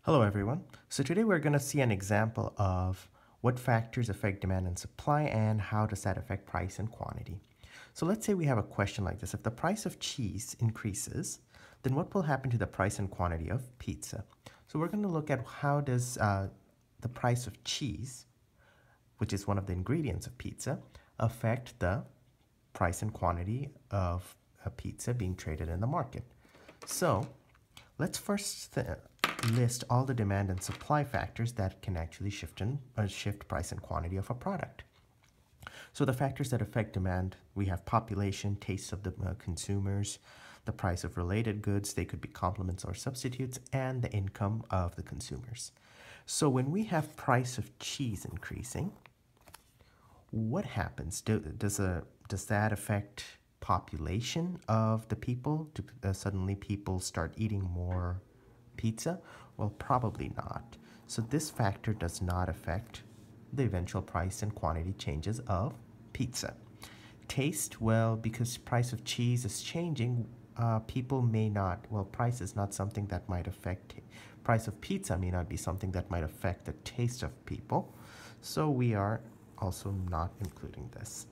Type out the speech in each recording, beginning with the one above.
Hello everyone. So today we're going to see an example of what factors affect demand and supply and how does that affect price and quantity. So let's say we have a question like this. If the price of cheese increases, then what will happen to the price and quantity of pizza? So we're going to look at how does the price of cheese, which is one of the ingredients of pizza, affect the price and quantity of a pizza being traded in the market. So let's first list all the demand and supply factors that can actually shift price and quantity of a product. So the factors that affect demand, we have population, tastes of the consumers, the price of related goods, they could be complements or substitutes, and the income of the consumers. So when we have price of cheese increasing, what happens? Does that affect population of the people? Do suddenly people start eating more pizza? Well, probably not. So this factor does not affect the eventual price and quantity changes of pizza. Taste, well, because price of cheese is changing, people may not, well, price is not something that might affect, price of pizza may not be something that might affect the taste of people. So we are also not including this.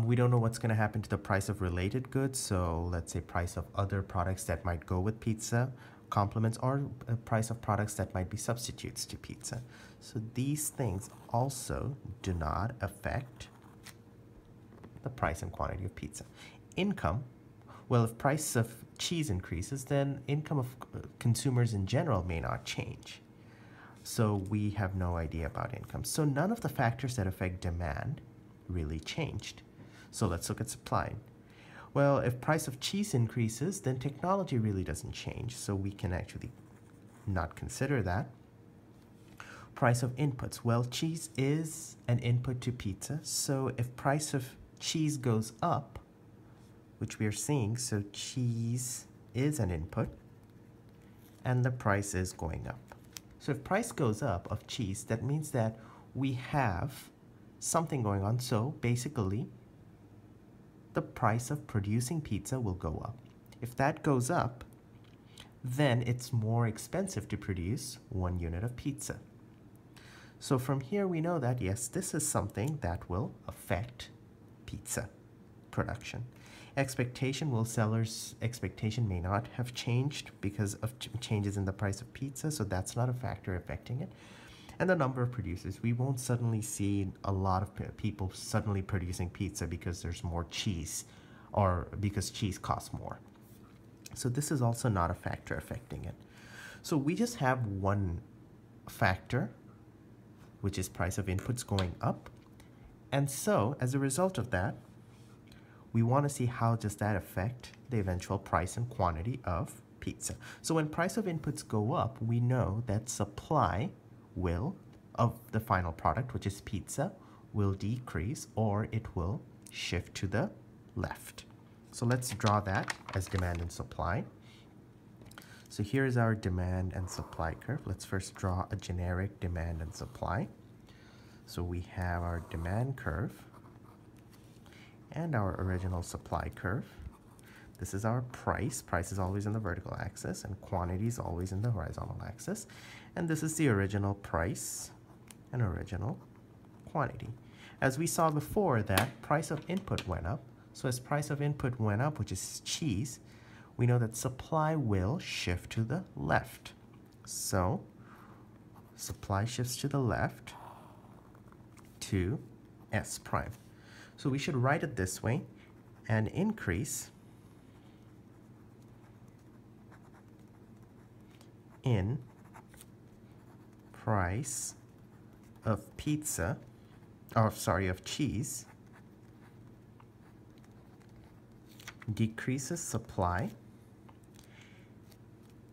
We don't know what's going to happen to the price of related goods. So let's say price of other products that might go with pizza, complements, or price of products that might be substitutes to pizza. So these things also do not affect the price and quantity of pizza. Income, well, if price of cheese increases, then income of consumers in general may not change. So we have no idea about income. So none of the factors that affect demand really changed. So let's look at supply. Well, if price of cheese increases, then technology really doesn't change. So we can actually not consider that. Price of inputs. Well, cheese is an input to pizza. So if price of cheese goes up, which we are seeing, so cheese is an input, and the price is going up. So if price goes up of cheese, that means that we have something going on. So basically, the price of producing pizza will go up. If that goes up, then it's more expensive to produce 1 unit of pizza. So from here we know that yes, this is something that will affect pizza production. Expectation, well, sellers' expectation may not have changed because of changes in the price of pizza, so that's not a factor affecting it. And the number of producers, we won't suddenly see a lot of people suddenly producing pizza because there's more cheese or because cheese costs more. So this is also not a factor affecting it. So we just have one factor, which is price of inputs going up. And so as a result of that, we want to see how does that affect the eventual price and quantity of pizza. So when price of inputs go up, we know that supply of the final product, which is pizza, will decrease or it will shift to the left. So let's draw that as demand and supply. So here is our demand and supply curve. Let's first draw a generic demand and supply. So we have our demand curve and our original supply curve. This is our price. Price is always in the vertical axis and quantity is always in the horizontal axis. And this is the original price and original quantity. As we saw before, that price of input went up. So as price of input went up, which is cheese, we know that supply will shift to the left. So supply shifts to the left to S prime. So we should write it this way: an increase in price of pizza, or sorry, of cheese, decreases supply.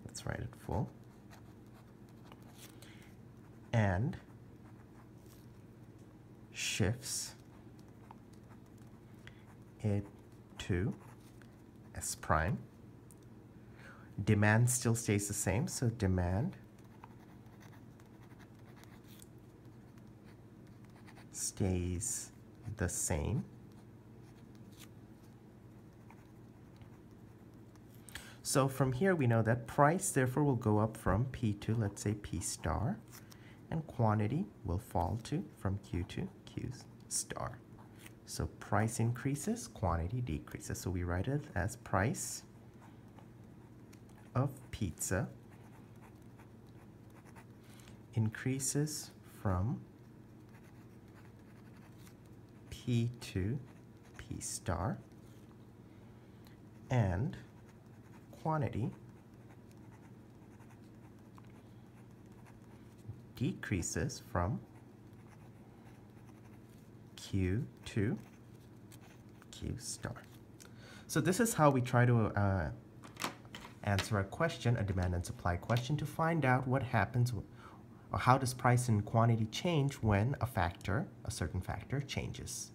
Let's write it full. And shifts it to S prime. Demand still stays the same, so demand stays the same. So from here we know that price therefore will go up from P to, let's say, P star, and quantity will fall to from Q to Q star. So price increases, quantity decreases. So we write it as price of pizza increases from P to P star, and quantity decreases from Q to Q star. So this is how we try to answer a question, a demand and supply question, to find out what happens or how does price and quantity change when a certain factor changes.